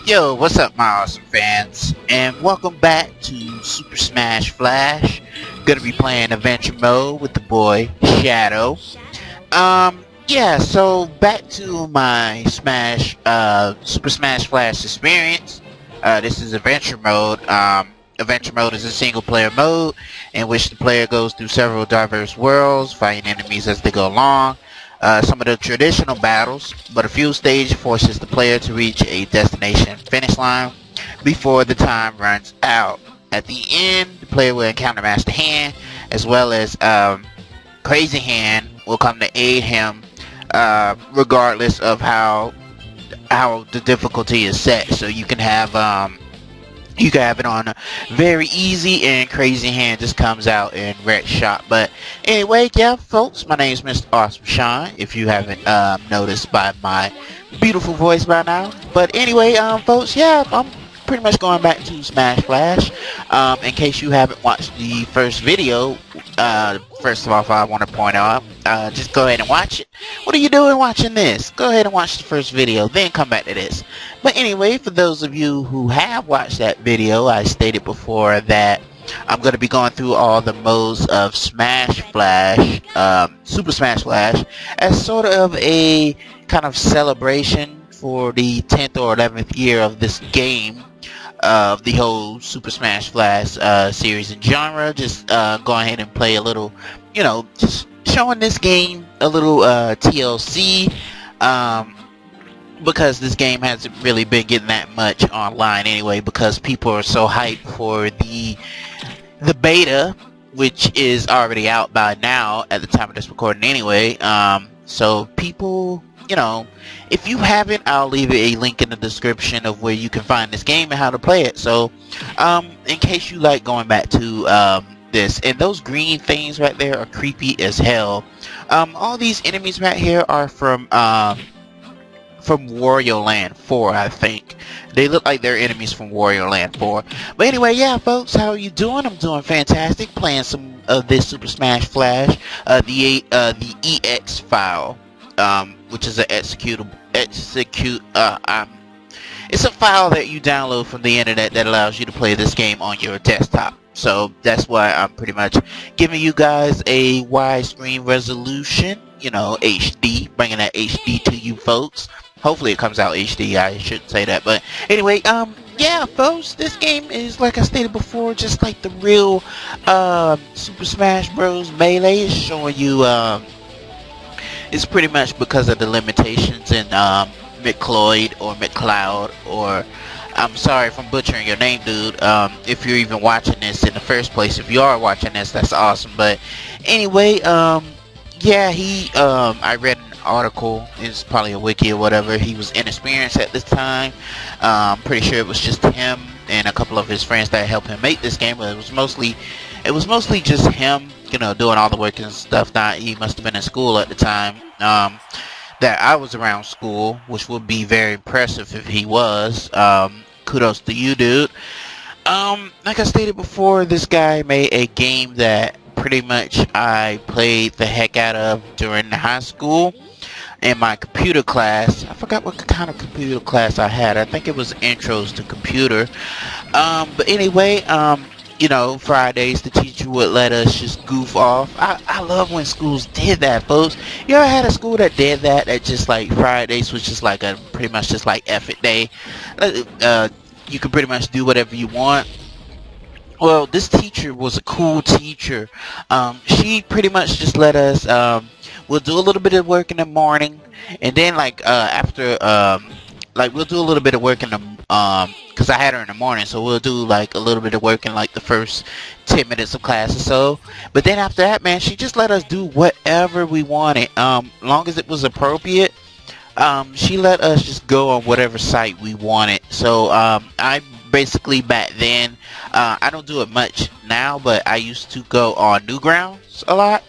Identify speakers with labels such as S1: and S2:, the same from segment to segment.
S1: Yo, what's up, my awesome fans? And welcome back to Super Smash Flash. Gonna be playing Adventure Mode with the boy Shadow. Yeah, so back to my Super Smash Flash experience. This is Adventure Mode. Adventure Mode is a single player mode in which the player goes through several diverse worlds, fighting enemies as they go along. Some of the traditional battles, but a few stage forces the player to reach a destination finish line before the time runs out. At the end, the player will encounter Master Hand, as well as Crazy Hand will come to aid him, regardless of how the difficulty is set. So you can have it on very easy, and Crazy Hand just comes out in red shot. But anyway, yeah, folks, my name is Mr. Awesome Sean, if you haven't noticed by my beautiful voice by now. But anyway, folks, yeah, I'm pretty much going back to Smash Flash. In case you haven't watched the first video, first of all, I want to point out, just go ahead and watch it. What are you doing watching this? Go ahead and watch the first video, then come back to this. But anyway, for those of you who have watched that video, I stated before that I'm going to be going through all the modes of Smash Flash, Super Smash Flash, as sort of a kind of celebration for the 10th or 11th year of this game, of the whole Super Smash Flash series and genre. Just go ahead and play a little, just showing this game a little TLC, because this game hasn't really been getting that much online anyway, because people are so hyped for the beta, which is already out by now at the time of this recording anyway. So people, if you haven't, I'll leave a link in the description of where you can find this game and how to play it. So in case you like going back to this, and those green things right there are creepy as hell. All these enemies right here are from Wario Land 4, I think. They look like they're enemies from Wario Land 4. But anyway, yeah, folks, how are you doing? I'm doing fantastic, playing some of this Super Smash Flash, the EX file, which is an it's a file that you download from the internet that allows you to play this game on your desktop. So that's why I'm pretty much giving you guys a widescreen resolution, HD, bringing that HD to you folks. Hopefully it comes out HD, I should say that. But anyway, yeah, folks, this game is, like I stated before, just like the real Super Smash Bros. Melee. Is showing you, it's pretty much because of the limitations in McCloud, or I'm sorry if I'm butchering your name, dude. If you're even watching this in the first place, if you are watching this, that's awesome. But anyway, yeah, I read an article, it's probably a wiki or whatever. He was inexperienced at this time. Pretty sure it was just him and a couple of his friends that helped him make this game, but it was mostly just him, doing all the work and stuff. He must have been in school at the time that I was around school, which would be very impressive if he was. Kudos to you, dude. Like I stated before, this guy made a game that pretty much I played the heck out of during high school in my computer class. I forgot what kind of computer class I had. I think it was Intros to Computer. But anyway, Fridays the teacher would let us just goof off. I love when schools did that, folks. You ever had a school that did that? That just like Fridays was just like pretty much just like F it day. You could pretty much do whatever you want. Well, this teacher was a cool teacher. She pretty much just let us, we'll do a little bit of work in the morning, and then after, we'll do a little bit of work in the, because I had her in the morning, so we'll do like a little bit of work in like the first 10 minutes of class or so. But then after that, man, she just let us do whatever we wanted, long as it was appropriate. She let us just go on whatever site we wanted. So I basically, back then, I don't do it much now, but I used to go on Newgrounds a lot.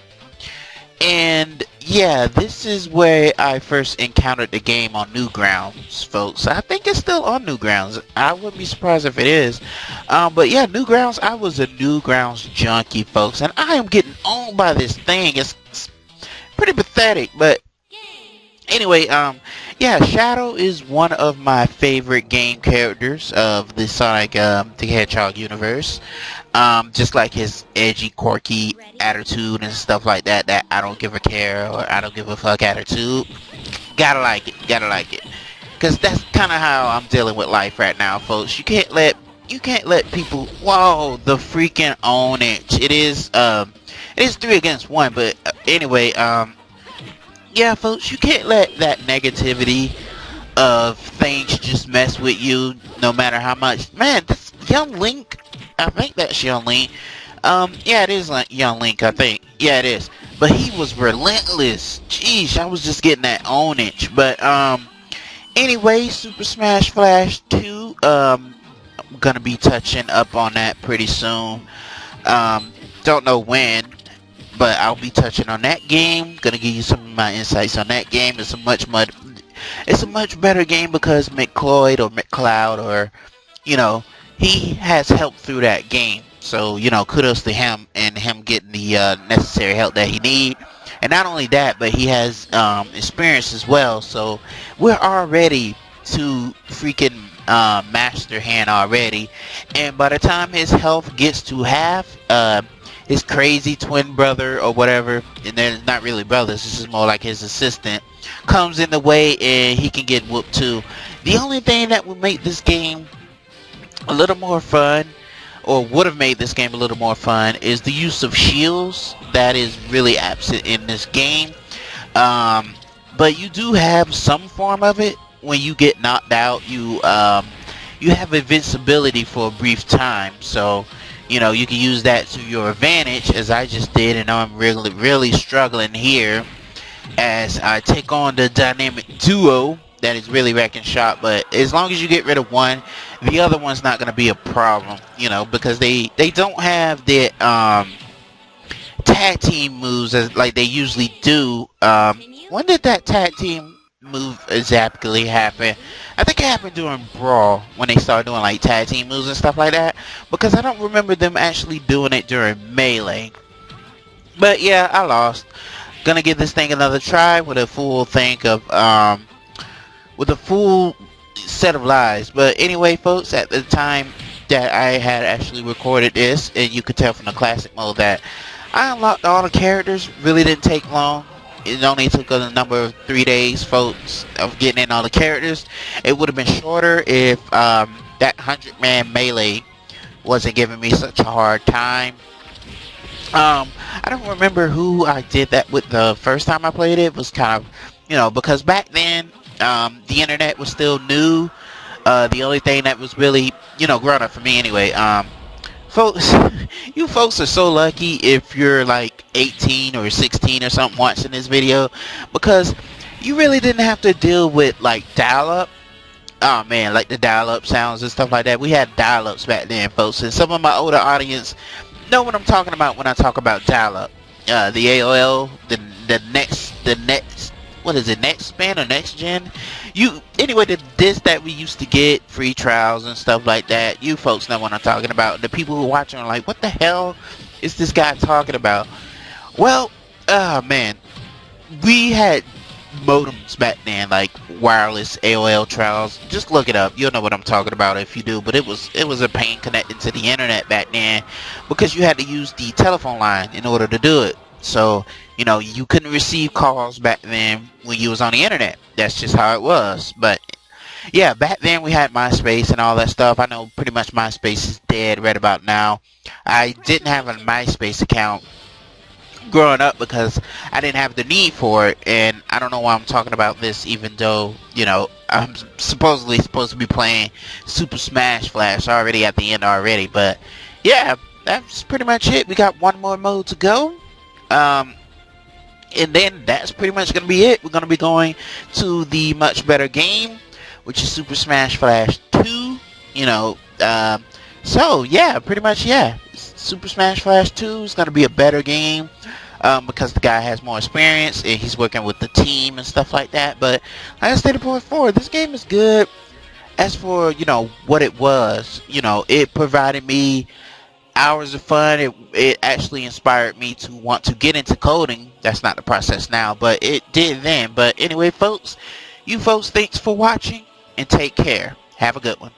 S1: And yeah, this is where I first encountered the game, on Newgrounds, folks. I think it's still on Newgrounds. I wouldn't be surprised if it is. But yeah, Newgrounds, I was a Newgrounds junkie, folks, and I am getting owned by this thing. It's pretty pathetic, but anyway, Yeah, Shadow is one of my favorite game characters of the Sonic the Hedgehog universe. Just like his edgy, quirky attitude and stuff like that, that I don't give a care or I don't give a fuck attitude. Gotta like it, gotta like it. Cause that's kind of how I'm dealing with life right now, folks. You can't let people. Whoa, the freaking own it. It is 3 against 1, but anyway, yeah, folks, you can't let that negativity of things just mess with you, no matter how much. Man, this young Link, I think that's young Link. Yeah, it is like young Link, I think. Yeah, it is. But he was relentless. Jeez, I was just getting that ownage. But anyway, Super Smash Flash 2. I'm gonna be touching up on that pretty soon. Don't know when, but I'll be touching on that game. Gonna give you some of my insights on that game. It's a much better game because McCloyd or McCloud or, you know, he has helped through that game. So, you know, kudos to him and him getting the necessary help that he need. And not only that, but he has experience as well. So we're already to freaking master hand already. And by the time his health gets to half, his crazy twin brother or whatever, and they're not really brothers, this is more like his assistant, comes in the way and he can get whooped too. The only thing that would make this game a little more fun, or would have made this game a little more fun, is the use of shields. That is really absent in this game. But you do have some form of it. When you get knocked out, you have invincibility for a brief time. So, you know, you can use that to your advantage, as I just did, and I'm really struggling here as I take on the dynamic duo that is really wrecking shop. But as long as you get rid of one, the other one's not going to be a problem, you know, because they don't have the tag team moves as like they usually do. When did that tag team move exactly happen? I think it happened during Brawl when they started doing like tag team moves and stuff like that, because I don't remember them actually doing it during Melee. But yeah, I lost. Gonna give this thing another try with a full set of lives. But anyway, folks, at the time that I had actually recorded this, and you could tell from the classic mode that I unlocked all the characters. Really didn't take long. It only took a number of 3 days, folks, of getting in all the characters. It would have been shorter if that 100-man melee wasn't giving me such a hard time. I don't remember who I did that with the first time I played it. It was kind of, you know, because back then the internet was still new. The only thing that was really, you know, grown up for me anyway. Folks, you folks are so lucky if you're like 18 or 16 or something watching this video, because you really didn't have to deal with like dial-up. Oh man, like the dial-up sounds and stuff like that. We had dial-ups back then, folks, and some of my older audience know what I'm talking about when I talk about dial-up. The AOL, the next, what is it, next span or next gen? Anyway, the disc that we used to get, free trials and stuff like that, you folks know what I'm talking about. The people who are watching are like, what the hell is this guy talking about? Well, man, we had modems back then, like wireless AOL trials. Just look it up. You'll know what I'm talking about if you do. But it was a pain connecting to the internet back then, because you had to use the telephone line in order to do it. So, you know, you couldn't receive calls back then when you was on the internet. That's just how it was. But yeah, back then we had MySpace and all that stuff. I know pretty much MySpace is dead right about now. I didn't have a MySpace account growing up because I didn't have the need for it, and I don't know why I'm talking about this, even though, you know, I'm supposedly supposed to be playing Super Smash Flash already at the end already. But yeah, that's pretty much it. We got one more mode to go. And then that's pretty much going to be it. We're going to be going to the much better game, which is Super Smash Flash 2. You know, so yeah, pretty much, yeah. Super Smash Flash 2 is going to be a better game, because the guy has more experience and he's working with the team and stuff like that. But like I stated before, this game is good. As for, you know, what it was, you know, it provided me hours of fun. It actually inspired me to want to get into coding. That's not the process now, but it did then. But anyway, folks, You folks, thanks for watching and take care. Have a good one.